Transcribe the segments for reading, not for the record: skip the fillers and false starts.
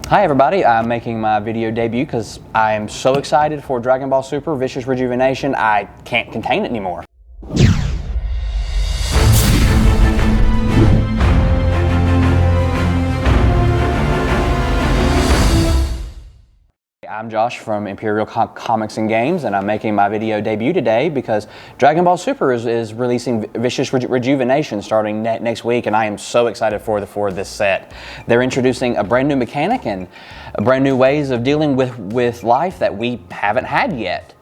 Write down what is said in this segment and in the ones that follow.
Hi everybody, I'm making my video debut because I am so excited for Dragon Ball Super Vicious Rejuvenation, I can't contain it anymore. I'm Josh from Imperial Comics and Games, and I'm making my video debut today because Dragon Ball Super is releasing Vicious Rejuvenation starting next week, and I am so excited for this set. They're introducing a brand new mechanic and brand new ways of dealing with life that we haven't had yet.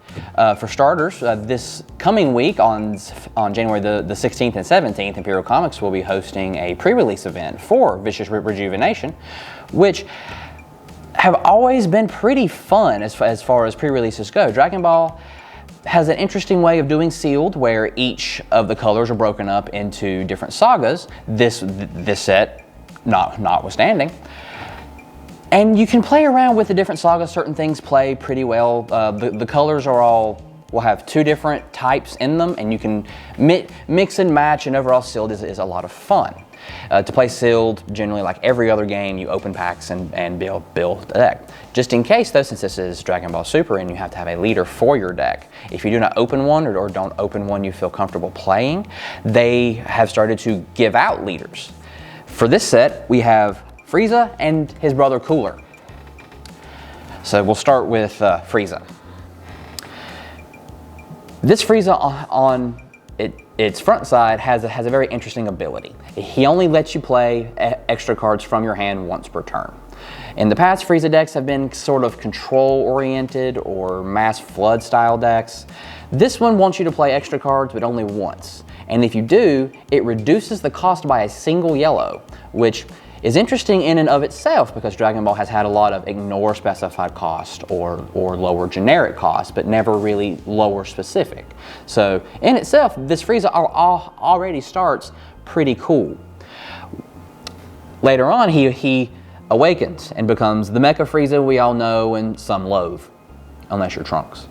For starters, this coming week on January the 16th and 17th, Imperial Comics will be hosting a pre-release event for Vicious Rejuvenation, which have always been pretty fun as far as pre-releases go. Dragon Ball has an interesting way of doing sealed, where each of the colors are broken up into different sagas, this set notwithstanding. And you can play around with the different sagas. Certain things play pretty well. The colors will have two different types in them, and you can mix and match, and overall sealed is a lot of fun. To play sealed, generally like every other game, you open packs and build a deck. Just in case though, since this is Dragon Ball Super and you have to have a leader for your deck, if you do not open one or don't open one you feel comfortable playing, they have started to give out leaders. For this set, we have Frieza and his brother Cooler. So we'll start with Frieza. This Frieza on its front side has a very interesting ability. He only lets you play extra cards from your hand once per turn. In the past, Frieza decks have been sort of control-oriented or mass flood style decks. This one wants you to play extra cards, but only once. And if you do, it reduces the cost by a single yellow, which is interesting in and of itself because Dragon Ball has had a lot of ignore specified cost or lower generic cost, but never really lower specific. So in itself, this Frieza already starts pretty cool. Later on, he awakens and becomes the Mecha Frieza we all know and some loathe, unless you're Trunks,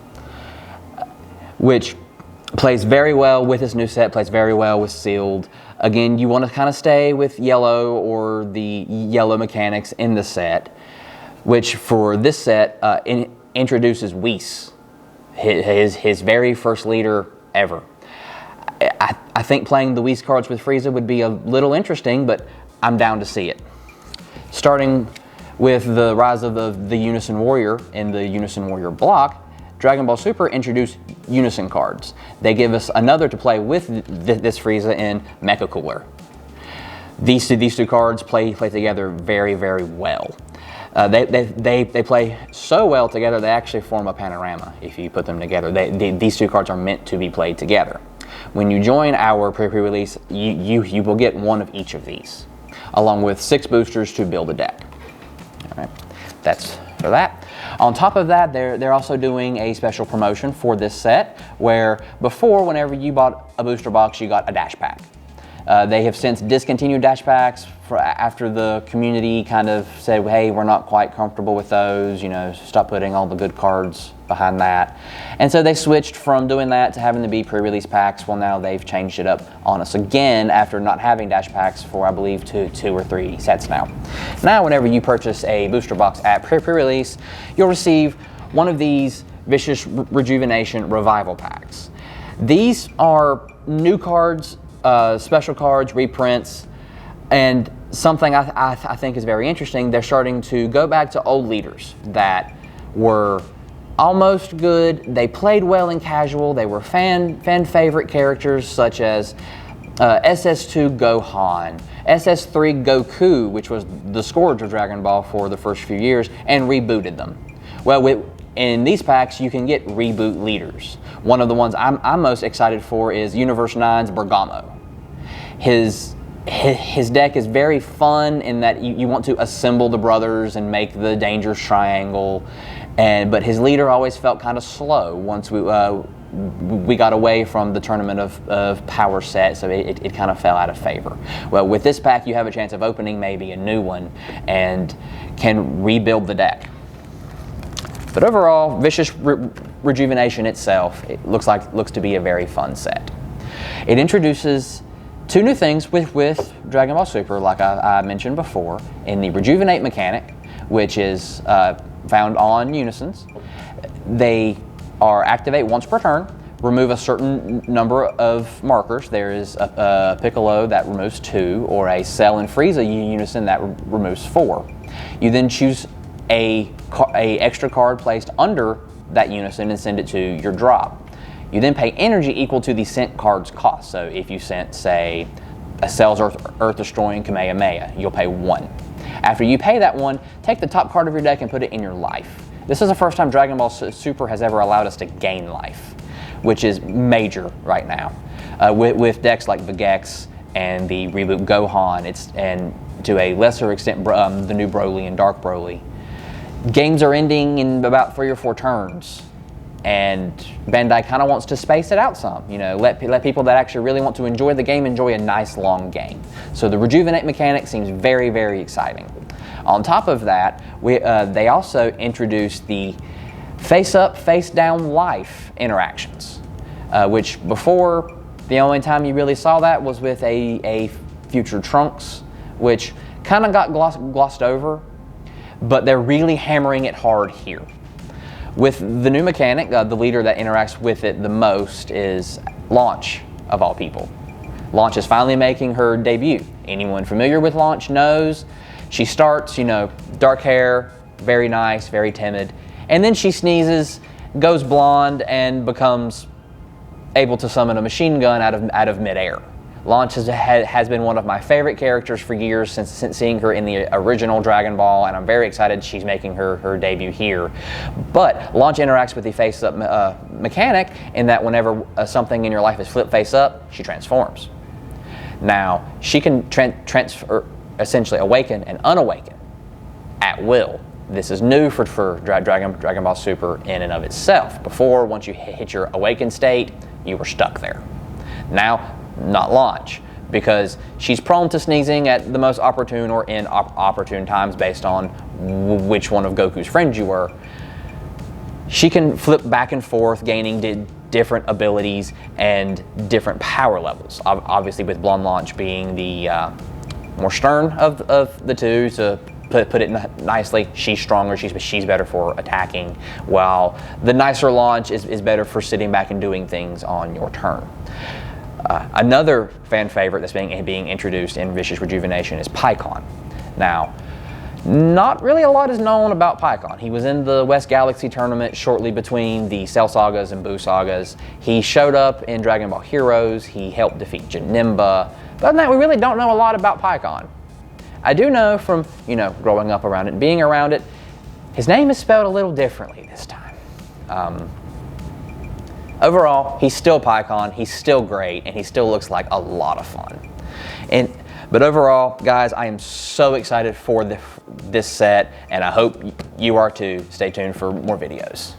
which plays very well with this new set, plays very well with sealed. Again, you want to kind of stay with yellow or the yellow mechanics in the set, which for this set introduces Whis, his very first leader ever. I think playing the Whis cards with Frieza would be a little interesting, but I'm down to see it. Starting with the rise of the Unison Warrior in the Unison Warrior block, Dragon Ball Super introduced Unison cards. They give us another to play with this Frieza in Mecha Cooler. These two cards play together very, very well. They play so well together they actually form a panorama if you put them together. These two cards are meant to be played together. When you join our pre-release, you will get one of each of these, along with 6 boosters to build a deck. All right, that's for that. On top of that, they're also doing a special promotion for this set where before, whenever you bought a booster box, you got a dash pack. They have since discontinued dash packs after the community kind of said, hey, we're not quite comfortable with those, you know, stop putting all the good cards behind that. And so they switched from doing that to having to be pre-release packs. Well, now they've changed it up on us again after not having dash packs for, I believe, two or three sets now. Now, whenever you purchase a booster box at pre-release, you'll receive one of these Vicious Rejuvenation Revival packs. These are new cards, special cards, reprints, and something I think is very interesting. They're starting to go back to old leaders that were almost good. They played well in casual. They were fan favorite characters such as SS2 Gohan, SS3 Goku, which was the scourge of Dragon Ball for the first few years, and rebooted them. Well, in these packs, you can get reboot leaders. One of the ones I'm most excited for is Universe 9's Bergamo. His deck is very fun in that you want to assemble the brothers and make the dangerous triangle, but his leader always felt kind of slow once we got away from the tournament of power set, so it kind of fell out of favor. Well, with this pack, you have a chance of opening maybe a new one and can rebuild the deck. But overall, Vicious Rejuvenation itself, it looks to be a very fun set. It introduces 2 new things with Dragon Ball Super, like I mentioned before, in the Rejuvenate mechanic, which is found on unisons. They are activate once per turn, remove a certain number of markers. There is a Piccolo that removes 2, or a Cell and Frieza unison that removes 4. You then choose a extra card placed under that unison and send it to your drop. You then pay energy equal to the sent card's cost. So if you sent, say, a Cell's Earth Destroying Kamehameha, you'll pay 1. After you pay that 1, take the top card of your deck and put it in your life. This is the first time Dragon Ball Super has ever allowed us to gain life, which is major right now. With decks like Vegex and the Reboot Gohan, and to a lesser extent the new Broly and Dark Broly. Games are ending in about 3 or 4 turns, and Bandai kind of wants to space it out some. You know, let people that actually really want to enjoy the game enjoy a nice long game. So the Rejuvenate mechanic seems very, very exciting. On top of that, they also introduced the face-up, face-down life interactions, which before, the only time you really saw that was with a future Trunks, which kind of got glossed over, but they're really hammering it hard here. With the new mechanic, the leader that interacts with it the most is Launch, of all people. Launch is finally making her debut. Anyone familiar with Launch knows she starts, you know, dark hair, very nice, very timid, and then she sneezes, goes blonde, and becomes able to summon a machine gun out of midair. Launch has been one of my favorite characters for years since seeing her in the original Dragon Ball, and I'm very excited she's making her debut here. But Launch interacts with the face-up mechanic in that whenever something in your life is flipped face up, she transforms. Now, she can transfer, essentially awaken and unawaken at will. This is new for Dragon Ball Super in and of itself. Before, once you hit your awakened state, you were stuck there. Now, not Launch, because she's prone to sneezing at the most opportune or inopportune times based on which one of Goku's friends you were. She can flip back and forth, gaining different abilities and different power levels. Obviously, with Blonde Launch being the more stern of the two, to put it nicely, she's stronger, she's better for attacking, while the nicer Launch is better for sitting back and doing things on your turn. Another fan favorite that's being introduced in Vicious Rejuvenation is Pikkon. Now, not really a lot is known about Pikkon. He was in the West Galaxy tournament shortly between the Cell Sagas and Buu Sagas. He showed up in Dragon Ball Heroes. He helped defeat Janemba. But other than that, we really don't know a lot about Pikkon. I do know from, you know, growing up around it and being around it, his name is spelled a little differently this time. Overall, he's still Pikkon, he's still great, and he still looks like a lot of fun. But overall, guys, I am so excited for this set, and I hope you are too. Stay tuned for more videos.